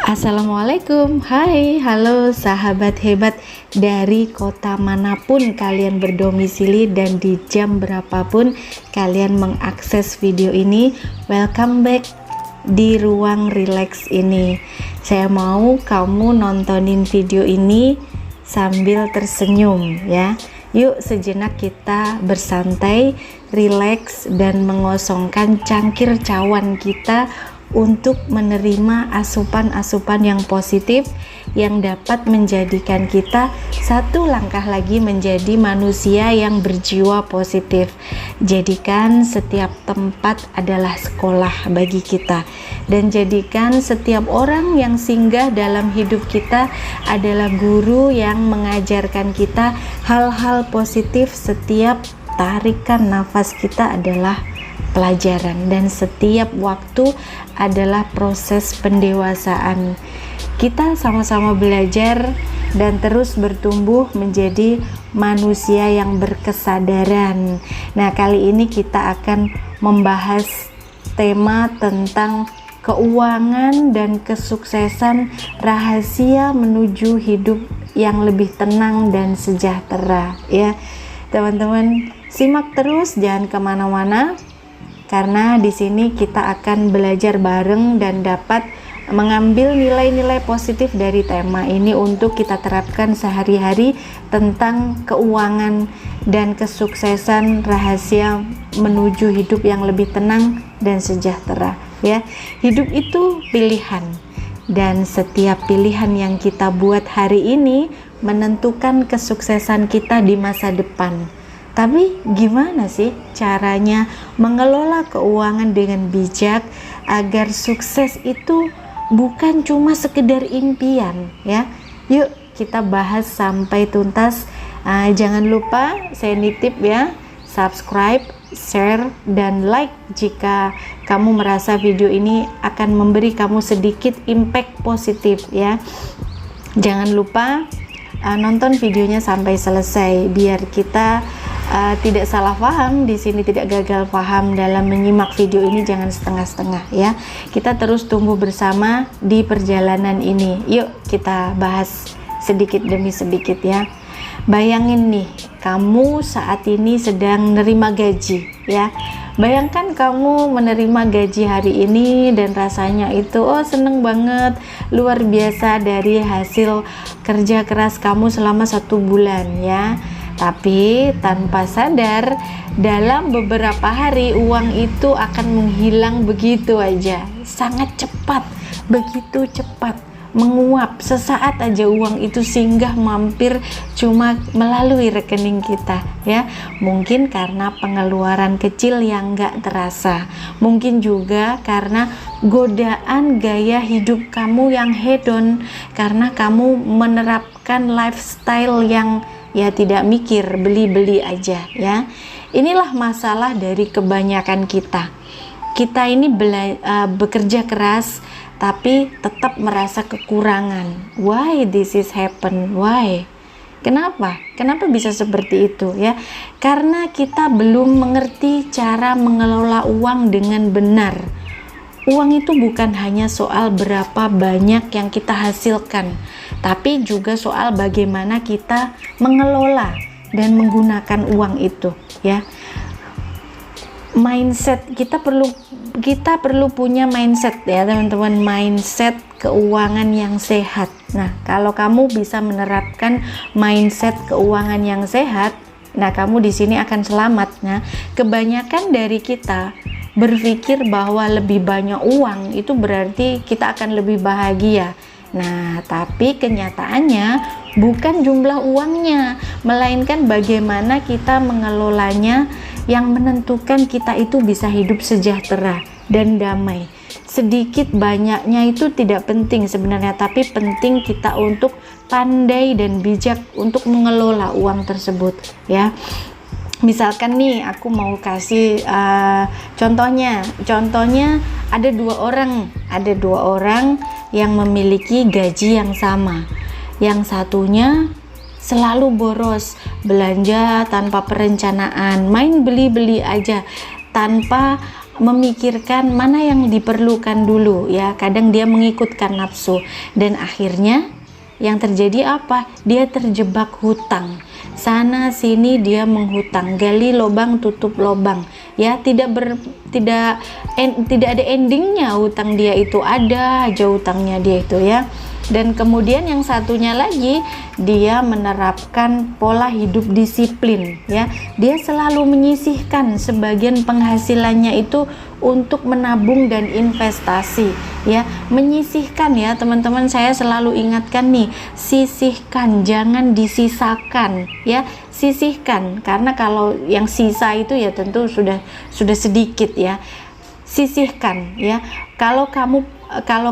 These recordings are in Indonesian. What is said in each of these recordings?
Assalamualaikum, hai, halo sahabat hebat dari kota manapun kalian berdomisili dan di jam berapapun kalian mengakses video ini. Welcome back di ruang relax ini. Saya mau kamu nontonin video ini sambil tersenyum ya. Yuk sejenak kita bersantai, relax dan mengosongkan cangkir cawan kita untuk menerima asupan-asupan yang positif yang dapat menjadikan kita satu langkah lagi menjadi manusia yang berjiwa positif. Jadikan setiap tempat adalah sekolah bagi kita, dan jadikan setiap orang yang singgah dalam hidup kita adalah guru yang mengajarkan kita hal-hal positif. Setiap tarikan nafas kita adalah pelajaran, dan setiap waktu adalah proses pendewasaan. Kita sama-sama belajar dan terus bertumbuh menjadi manusia yang berkesadaran. Nah, kali ini kita akan membahas tema tentang keuangan dan kesuksesan, rahasia menuju hidup yang lebih tenang dan sejahtera. Ya, teman-teman, simak terus, jangan kemana-mana. Karena di sini kita akan belajar bareng dan dapat mengambil nilai-nilai positif dari tema ini untuk kita terapkan sehari-hari tentang keuangan dan kesuksesan, rahasia menuju hidup yang lebih tenang dan sejahtera. Ya, hidup itu pilihan, dan setiap pilihan yang kita buat hari ini menentukan kesuksesan kita di masa depan. Tapi gimana sih caranya mengelola keuangan dengan bijak agar sukses itu bukan cuma sekedar impian ya? Yuk kita bahas sampai tuntas. Jangan lupa saya nitip ya, subscribe, share, dan like jika kamu merasa video ini akan memberi kamu sedikit impact positif ya. Jangan lupa nonton videonya sampai selesai biar kita tidak salah paham di sini, tidak gagal paham dalam menyimak video ini. Jangan setengah-setengah ya. Kita terus tumbuh bersama di perjalanan ini. Yuk kita bahas sedikit demi sedikit ya. Bayangin nih, kamu saat ini sedang nerima gaji ya. Bayangkan kamu menerima gaji hari ini dan rasanya itu seneng banget, luar biasa dari hasil kerja keras kamu selama 1 bulan ya. Tapi tanpa sadar, dalam beberapa hari uang itu akan menghilang begitu aja, sangat cepat, begitu cepat, menguap. Sesaat aja uang itu singgah mampir cuma melalui rekening kita ya. Mungkin karena pengeluaran kecil yang gak terasa, mungkin juga karena godaan gaya hidup kamu yang hedon, karena kamu menerapkan lifestyle yang ya tidak mikir, beli-beli aja ya. Inilah masalah dari kebanyakan kita. Kita ini bekerja keras tapi tetap merasa kekurangan. Why this is happen? Why? Kenapa? Kenapa bisa seperti itu ya? Karena kita belum mengerti cara mengelola uang dengan benar. Uang itu bukan hanya soal berapa banyak yang kita hasilkan, tapi juga soal bagaimana kita mengelola dan menggunakan uang itu ya. Mindset kita perlu punya mindset ya teman-teman, mindset keuangan yang sehat. Nah, kalau kamu bisa menerapkan mindset keuangan yang sehat, nah kamu di sini akan selamat. Nah, kebanyakan dari kita berpikir bahwa lebih banyak uang itu berarti kita akan lebih bahagia. Nah, tapi kenyataannya bukan jumlah uangnya, melainkan bagaimana kita mengelolanya yang menentukan kita itu bisa hidup sejahtera dan damai. Sedikit banyaknya itu tidak penting sebenarnya, tapi penting kita untuk pandai dan bijak untuk mengelola uang tersebut ya. Misalkan nih aku mau kasih contohnya ada dua orang yang memiliki gaji yang sama. Yang satunya selalu boros, belanja tanpa perencanaan, main beli-beli aja tanpa memikirkan mana yang diperlukan dulu ya. Kadang dia mengikutkan nafsu dan akhirnya yang terjadi apa? Dia terjebak hutang. Sana sini dia menghutang, gali lubang tutup lubang ya. Tidak ada endingnya hutang dia itu, ada aja hutangnya dia itu ya. Dan kemudian yang satunya lagi, dia menerapkan pola hidup disiplin ya. Dia selalu menyisihkan sebagian penghasilannya itu untuk menabung dan investasi ya. Menyisihkan ya teman-teman, saya selalu ingatkan nih, sisihkan, jangan disisakan ya. Sisihkan, karena kalau yang sisa itu ya tentu sudah sedikit ya. Sisihkan ya. Kalau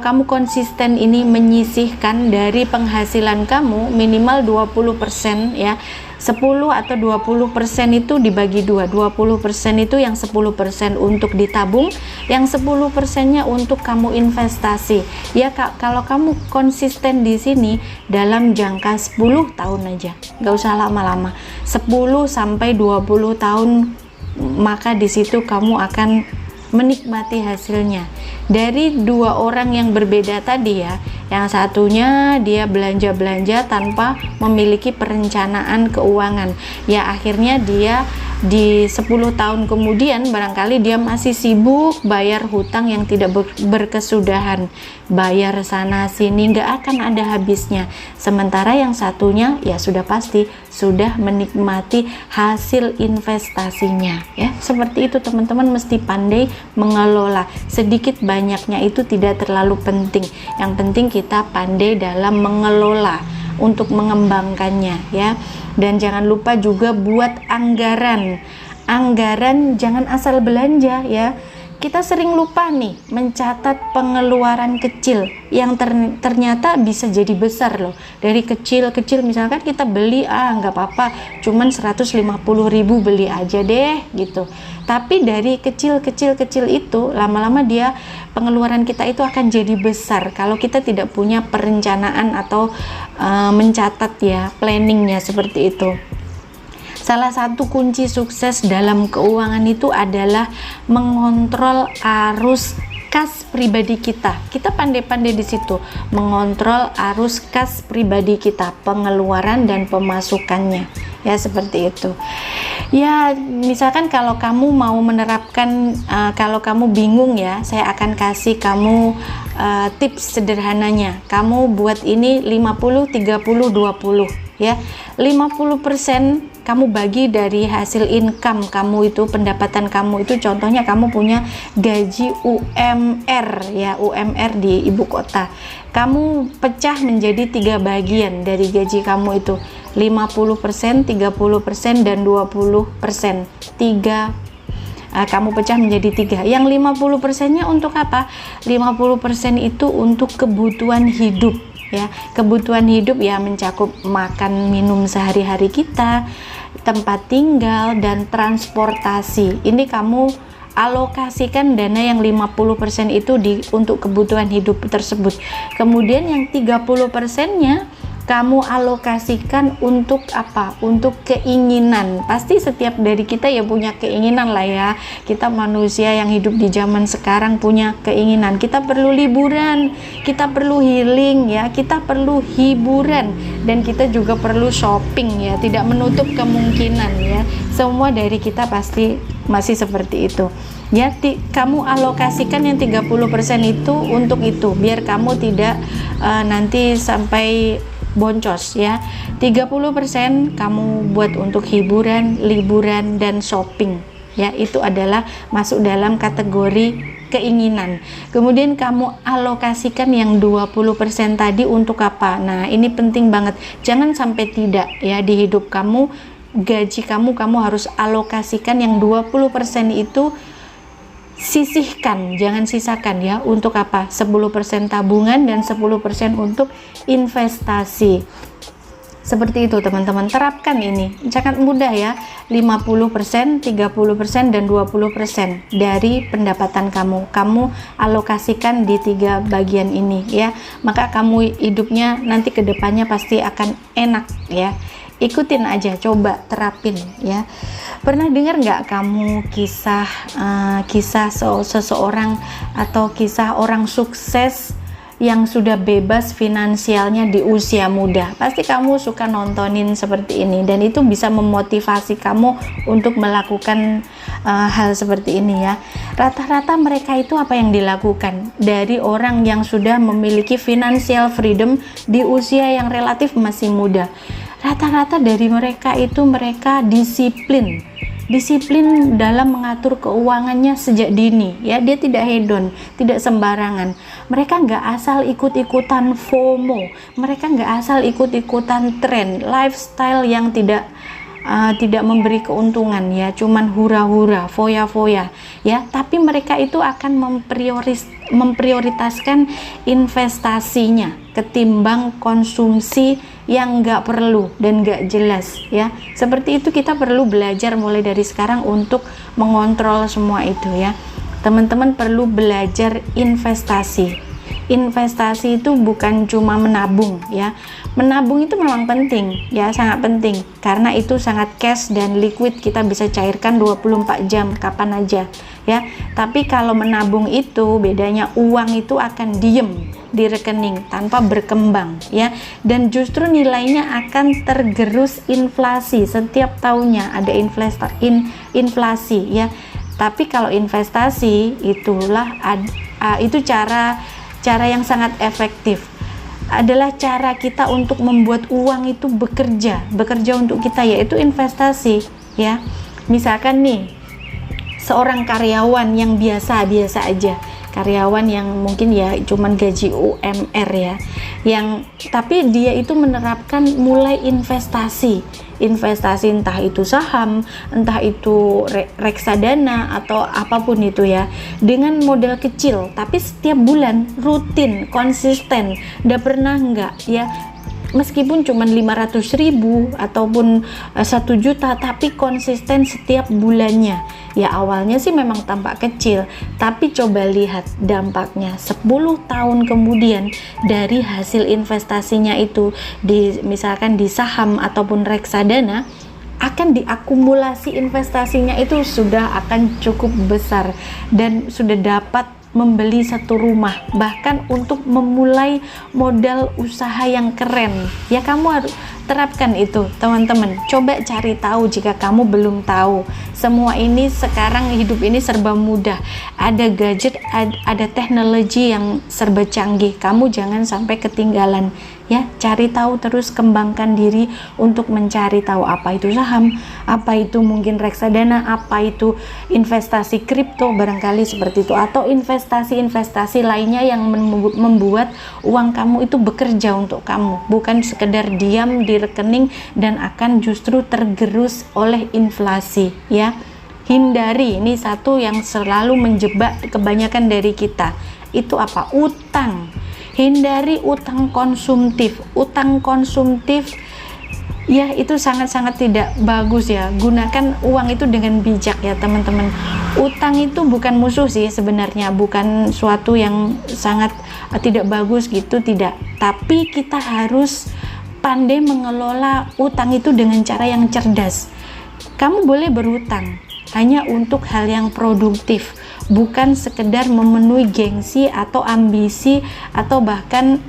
kamu konsisten ini menyisihkan dari penghasilan kamu minimal 20% ya, 10 atau 20% itu dibagi dua, 20% itu yang 10% untuk ditabung, yang 10%-nya untuk kamu investasi ya. Kalau kamu konsisten di sini dalam jangka 10 tahun aja, nggak usah lama-lama, 10 sampai 20 tahun, maka di situ kamu akan menikmati hasilnya. Dari dua orang yang berbeda tadi ya, yang satunya dia belanja-belanja tanpa memiliki perencanaan keuangan ya, akhirnya dia di 10 tahun kemudian barangkali dia masih sibuk bayar hutang yang tidak berkesudahan, bayar sana sini, nggak akan ada habisnya. Sementara yang satunya ya sudah pasti sudah menikmati hasil investasinya ya. Seperti itu teman-teman, mesti pandai mengelola. Sedikit banyaknya itu tidak terlalu penting, yang penting kita pandai dalam mengelola untuk mengembangkannya ya. Dan jangan lupa juga buat anggaran jangan asal belanja ya. Kita sering lupa nih mencatat pengeluaran kecil yang ternyata bisa jadi besar loh. Dari kecil-kecil misalkan kita beli nggak apa-apa, cuman 150.000 beli aja deh gitu. Tapi dari kecil itu lama-lama dia pengeluaran kita itu akan jadi besar kalau kita tidak punya perencanaan atau mencatat ya, planningnya seperti itu. Salah satu kunci sukses dalam keuangan itu adalah mengontrol arus kas pribadi kita. Kita pandai-pandai di situ mengontrol arus kas pribadi kita, pengeluaran dan pemasukannya ya, seperti itu ya. Misalkan kalau kamu mau menerapkan, kalau kamu bingung ya, saya akan kasih kamu tips sederhananya. Kamu buat ini 50 30 20 ya. 50% kamu bagi dari hasil income kamu itu, pendapatan kamu itu, contohnya kamu punya gaji UMR ya, UMR di ibu kota, kamu pecah menjadi 3 bagian dari gaji kamu itu, 50%, 30% dan 20%. Kamu pecah menjadi 3. Yang 50%-nya untuk apa? 50% itu untuk kebutuhan hidup ya. Kebutuhan hidup ya mencakup makan minum sehari-hari kita, tempat tinggal dan transportasi. Ini kamu alokasikan dana yang 50% itu untuk kebutuhan hidup tersebut. Kemudian yang 30%-nya kamu alokasikan untuk apa? Untuk keinginan. Pasti setiap dari kita ya punya keinginan lah ya. Kita manusia yang hidup di zaman sekarang punya keinginan. Kita perlu liburan, kita perlu healing ya, kita perlu hiburan, dan kita juga perlu shopping ya. Tidak menutup kemungkinan ya. Semua dari kita pasti masih seperti itu. Ya, kamu alokasikan yang 30% itu untuk itu, biar kamu tidak nanti sampai boncos ya. 30% kamu buat untuk hiburan, liburan dan shopping ya. Itu adalah masuk dalam kategori keinginan. Kemudian kamu alokasikan yang 20% tadi untuk apa? Nah, ini penting banget. Jangan sampai tidak ya di hidup kamu, gaji kamu harus alokasikan yang 20% itu, sisihkan, jangan sisakan ya. Untuk apa? 10% tabungan dan 10% untuk investasi. Seperti itu teman-teman, terapkan ini, sangat mudah ya. 50%, 30% dan 20% dari pendapatan kamu alokasikan di 3 bagian ini ya. Maka kamu hidupnya nanti kedepannya pasti akan enak ya. ikutin aja, coba terapin ya. Pernah dengar nggak kamu kisah seseorang atau kisah orang sukses yang sudah bebas finansialnya di usia muda? Pasti kamu suka nontonin seperti ini, dan itu bisa memotivasi kamu untuk melakukan hal seperti ini ya. Rata-rata mereka itu apa yang dilakukan dari orang yang sudah memiliki financial freedom di usia yang relatif masih muda? Rata-rata dari mereka itu mereka disiplin dalam mengatur keuangannya sejak dini ya. Dia tidak hedon, tidak sembarangan. Mereka nggak asal ikut-ikutan FOMO, mereka nggak asal ikut-ikutan tren lifestyle yang tidak memberi keuntungan ya, cuman hura-hura, foya-foya ya. Tapi mereka itu akan memprioritaskan investasinya ketimbang konsumsi yang nggak perlu dan nggak jelas ya. Seperti itu kita perlu belajar mulai dari sekarang untuk mengontrol semua itu ya. Teman-teman perlu belajar investasi. Investasi itu bukan cuma menabung ya. Menabung itu memang penting ya, sangat penting karena itu sangat cash dan liquid, kita bisa cairkan 24 jam kapan aja ya. Tapi kalau menabung itu bedanya, uang itu akan diem di rekening tanpa berkembang ya, dan justru nilainya akan tergerus inflasi. Setiap tahunnya ada inflasi ya. Tapi kalau investasi itu cara yang sangat efektif, adalah cara kita untuk membuat uang itu bekerja untuk kita, yaitu investasi ya. Misalkan nih seorang karyawan yang biasa aja, karyawan yang mungkin ya cuman gaji UMR ya, tapi dia itu menerapkan mulai investasi entah itu saham, entah itu reksadana atau apapun itu ya, dengan modal kecil tapi setiap bulan rutin, konsisten, udah pernah enggak ya, meskipun cuma 500.000 ataupun 1 juta, tapi konsisten setiap bulannya ya. Awalnya sih memang tampak kecil, tapi coba lihat dampaknya 10 tahun kemudian dari hasil investasinya itu, misalkan di saham ataupun reksadana, akan diakumulasi investasinya itu sudah akan cukup besar dan sudah dapat membeli 1 rumah, bahkan untuk memulai modal usaha yang keren ya. Kamu harus terapkan itu teman-teman. Coba cari tahu jika kamu belum tahu. Semua ini sekarang hidup ini serba mudah, ada gadget, ada teknologi yang serba canggih. Kamu jangan sampai ketinggalan ya. Cari tahu terus, kembangkan diri untuk mencari tahu apa itu saham, apa itu mungkin reksadana, apa itu investasi kripto barangkali seperti itu, atau investasi lainnya yang membuat uang kamu itu bekerja untuk kamu, bukan sekedar diam di rekening dan akan justru tergerus oleh inflasi ya. Hindari, ini satu yang selalu menjebak kebanyakan dari kita, itu apa? Utang. Hindari utang konsumtif ya, itu sangat-sangat tidak bagus ya. Gunakan uang itu dengan bijak ya teman-teman. Utang itu bukan musuh sih sebenarnya, bukan suatu yang sangat tidak bagus gitu, tidak. Tapi kita harus pandai mengelola utang itu dengan cara yang cerdas. Kamu boleh berutang hanya untuk hal yang produktif, bukan sekedar memenuhi gengsi atau ambisi atau bahkan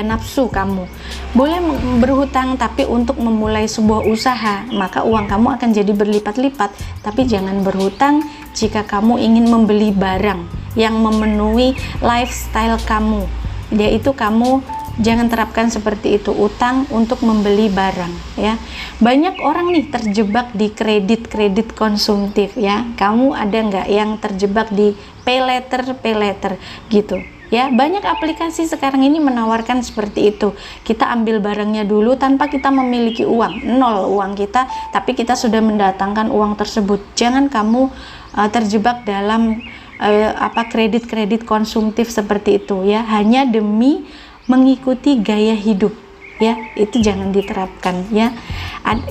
nafsu kamu. Boleh berhutang tapi untuk memulai sebuah usaha, maka uang kamu akan jadi berlipat-lipat. Tapi jangan berhutang jika kamu ingin membeli barang yang memenuhi lifestyle kamu, yaitu kamu jangan terapkan seperti itu, utang untuk membeli barang ya. Banyak orang nih terjebak di kredit konsumtif ya. Kamu ada nggak yang terjebak di pay later gitu ya? Banyak aplikasi sekarang ini menawarkan seperti itu. Kita ambil barangnya dulu tanpa kita memiliki uang, nol uang kita, tapi kita sudah mendatangkan uang tersebut. Jangan kamu terjebak dalam kredit konsumtif seperti itu ya, hanya demi mengikuti gaya hidup ya, itu jangan diterapkan ya.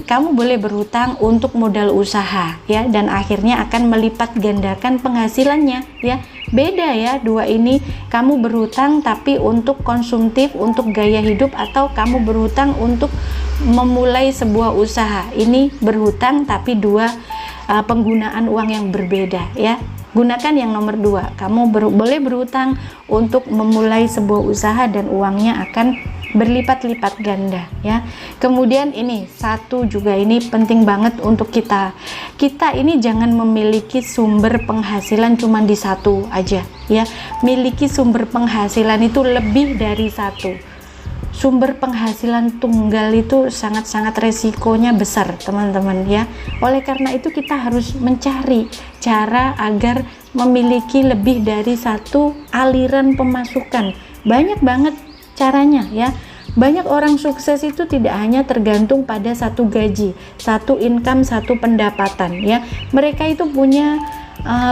Kamu boleh berhutang untuk modal usaha ya, dan akhirnya akan melipat gandakan penghasilannya ya. Beda ya dua ini, kamu berhutang tapi untuk konsumtif, untuk gaya hidup, atau kamu berhutang untuk memulai sebuah usaha. Ini berhutang tapi dua penggunaan uang yang berbeda ya. Gunakan yang nomor 2. Kamu boleh berhutang untuk memulai sebuah usaha dan uangnya akan berlipat-lipat ganda ya. Kemudian ini satu juga, ini penting banget untuk kita ini jangan memiliki sumber penghasilan cuma di satu aja ya. Miliki sumber penghasilan itu lebih dari satu. Sumber penghasilan tunggal itu sangat-sangat resikonya besar teman-teman ya. Oleh karena itu kita harus mencari cara agar memiliki lebih dari satu aliran pemasukan. Banyak banget caranya ya. Banyak orang sukses itu tidak hanya tergantung pada satu gaji, satu income, satu pendapatan ya. Mereka itu punya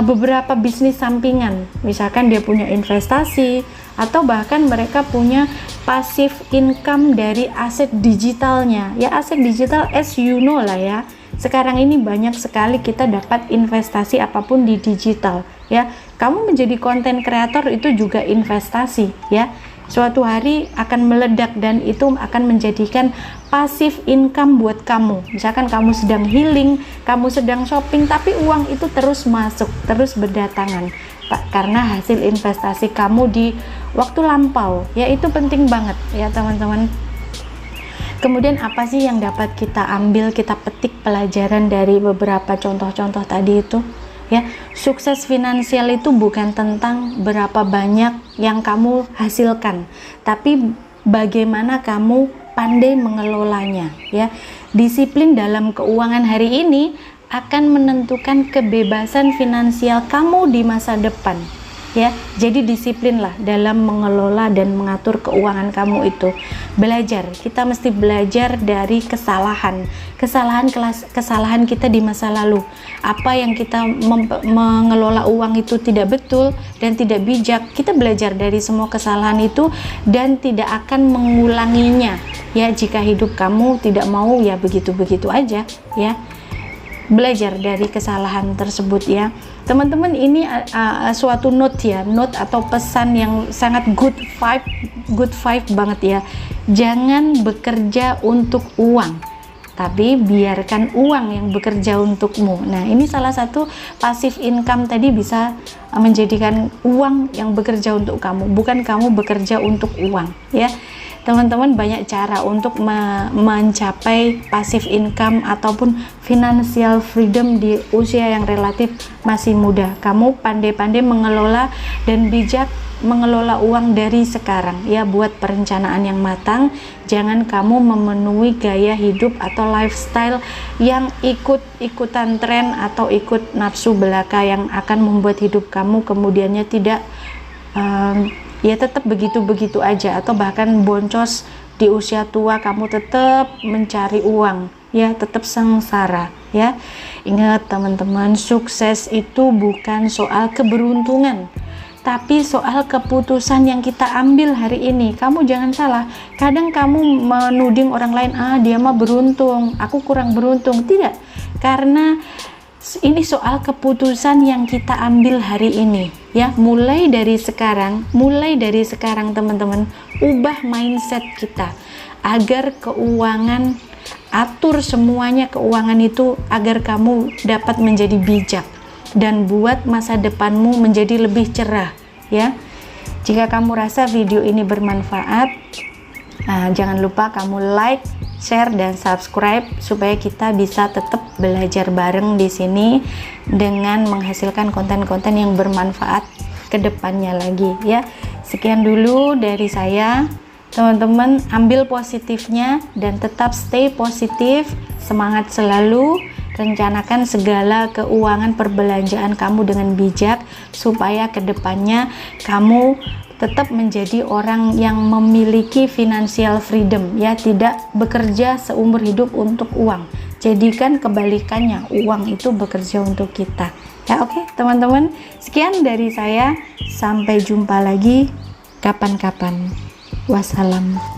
beberapa bisnis sampingan. Misalkan dia punya investasi, atau bahkan mereka punya passive income dari aset digitalnya ya. Aset digital as you know lah ya, sekarang ini banyak sekali kita dapat investasi apapun di digital ya. Kamu menjadi konten kreator itu juga investasi ya. Suatu hari akan meledak dan itu akan menjadikan passive income buat kamu. Misalkan kamu sedang healing, kamu sedang shopping, tapi uang itu terus masuk, terus berdatangan karena hasil investasi kamu di waktu lampau ya. Itu penting banget ya teman-teman. Kemudian apa sih yang dapat kita ambil, kita petik pelajaran dari beberapa contoh-contoh tadi itu ya? Sukses finansial itu bukan tentang berapa banyak yang kamu hasilkan, tapi bagaimana kamu pandai mengelolanya ya. Disiplin dalam keuangan hari ini akan menentukan kebebasan finansial kamu di masa depan ya. Jadi disiplinlah dalam mengelola dan mengatur keuangan kamu itu. Belajar, kita mesti belajar dari kesalahan kita di masa lalu. Apa yang kita mengelola uang itu tidak betul dan tidak bijak, kita belajar dari semua kesalahan itu dan tidak akan mengulanginya ya. Jika hidup kamu tidak mau ya begitu-begitu aja ya. Belajar dari kesalahan tersebut ya teman-teman. Ini suatu note ya, note atau pesan yang sangat good vibe banget ya. Jangan bekerja untuk uang, tapi biarkan uang yang bekerja untukmu. Nah, ini salah satu passive income tadi, bisa menjadikan uang yang bekerja untuk kamu, bukan kamu bekerja untuk uang ya. Teman-teman, banyak cara untuk mencapai passive income ataupun financial freedom di usia yang relatif masih muda. Kamu pandai-pandai mengelola dan bijak mengelola uang dari sekarang ya. Buat perencanaan yang matang. Jangan kamu memenuhi gaya hidup atau lifestyle yang ikut-ikutan tren atau ikut nafsu belaka yang akan membuat hidup kamu kemudiannya tidak ya tetap begitu-begitu aja, atau bahkan boncos di usia tua. Kamu tetap mencari uang ya, tetap sengsara ya. Ingat teman-teman, sukses itu bukan soal keberuntungan, tapi soal keputusan yang kita ambil hari ini. Kamu jangan salah, kadang kamu menuding orang lain, dia mah beruntung, aku kurang beruntung. Tidak, karena ini soal keputusan yang kita ambil hari ini ya. Mulai dari sekarang teman-teman, ubah mindset kita agar keuangan, atur semuanya keuangan itu agar kamu dapat menjadi bijak dan buat masa depanmu menjadi lebih cerah ya. Jika kamu rasa video ini bermanfaat, jangan lupa kamu like, share, dan subscribe supaya kita bisa tetap belajar bareng di sini dengan menghasilkan konten-konten yang bermanfaat ke depannya lagi ya. Sekian dulu dari saya. Teman-teman, ambil positifnya dan tetap stay positif, semangat selalu. Rencanakan segala keuangan perbelanjaan kamu dengan bijak supaya kedepannya kamu tetap menjadi orang yang memiliki financial freedom ya, tidak bekerja seumur hidup untuk uang. Jadikan kebalikannya, uang itu bekerja untuk kita ya. Oke teman-teman, sekian dari saya, sampai jumpa lagi kapan-kapan. Wassalam.